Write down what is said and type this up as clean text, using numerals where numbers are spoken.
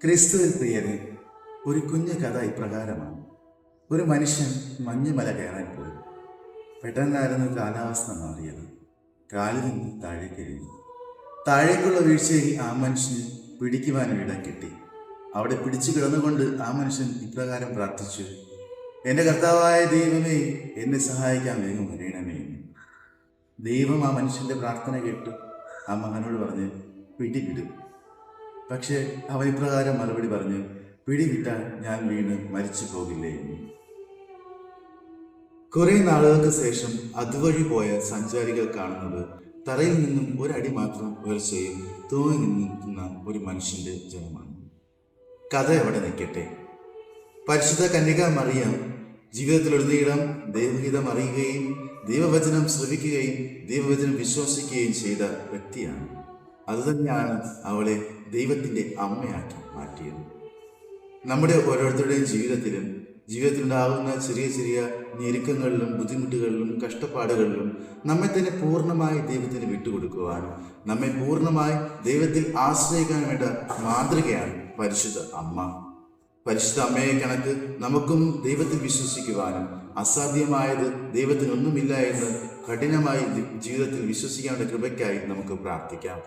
ക്രിസ്തുവിൽ പ്രിയരെ, ഒരു കുഞ്ഞു കഥ ഇപ്രകാരമാണ്. ഒരു മനുഷ്യൻ മഞ്ഞുമല കയറാൻ പോയി. പെട്ടെന്നായിരുന്നു കാലാവസ്ഥ മാറിയത്. കാലിൽ നിന്ന് താഴേക്ക് വീണു. താഴേക്കുള്ള വീഴ്ചയിൽ ആ മനുഷ്യന് പിടിക്കുവാനും ഇടം കിട്ടി. അവിടെ പിടിച്ചു കിടന്നുകൊണ്ട് ആ മനുഷ്യൻ ഇപ്രകാരം പ്രാർത്ഥിച്ചു: എൻ്റെ കർത്താവായ ദൈവമേ, എന്നെ സഹായിക്കാൻ വേഗം വരേണമേ. ദൈവം ആ മനുഷ്യൻ്റെ പ്രാർത്ഥന കേട്ടു ആ മകനോട് പറഞ്ഞ് പിടിവിടും. പക്ഷേ അവൻ ഇപ്രകാരം മറുപടി പറഞ്ഞു: പിടിവിട്ടാൽ ഞാൻ വീണ് മരിച്ചു പോകില്ലേ. കുറെ നാളുകൾക്ക് ശേഷം അതുവഴി പോയ സഞ്ചാരികൾ കാണുന്നത് തറയിൽ നിന്നും ഒരടി മാത്രം ഉയർച്ചയിൽ തൂങ്ങി നിൽക്കുന്ന ഒരു മനുഷ്യന്റെ ജനമാണ്. കഥ എവിടെ നിൽക്കട്ടെ. പരിശുദ്ധ കന്യക മറിയം ജീവിതത്തിലുടനീളം ദൈവഹിതം അറിയുകയും ദൈവവചനം ശ്രവിക്കുകയും ദൈവവചനം വിശ്വസിക്കുകയും ചെയ്ത വ്യക്തിയാണ്. അതുതന്നെയാണ് അവളെ ദൈവത്തിൻ്റെ അമ്മയാക്കി മാറ്റിയത്. നമ്മുടെ ഓരോരുത്തരുടെയും ജീവിതത്തിലുണ്ടാകുന്ന ചെറിയ ചെറിയ ഞെരുക്കങ്ങളിലും ബുദ്ധിമുട്ടുകളിലും കഷ്ടപ്പാടുകളിലും നമ്മെ തന്നെ പൂർണ്ണമായി ദൈവത്തിന് വിട്ടുകൊടുക്കുവാനും നമ്മെ പൂർണ്ണമായി ദൈവത്തിൽ ആശ്രയിക്കാൻ വേണ്ട മാതൃകയാണ് പരിശുദ്ധ അമ്മ. പരിശുദ്ധ അമ്മയെ കണക്ക് നമുക്കും ദൈവത്തിൽ വിശ്വസിക്കുവാനും അസാധ്യമായത് ദൈവത്തിനൊന്നുമില്ല എന്ന് കഠിനമായി ജീവിതത്തിൽ വിശ്വസിക്കാനുള്ള കൃപയ്ക്കായി നമുക്ക് പ്രാർത്ഥിക്കാം.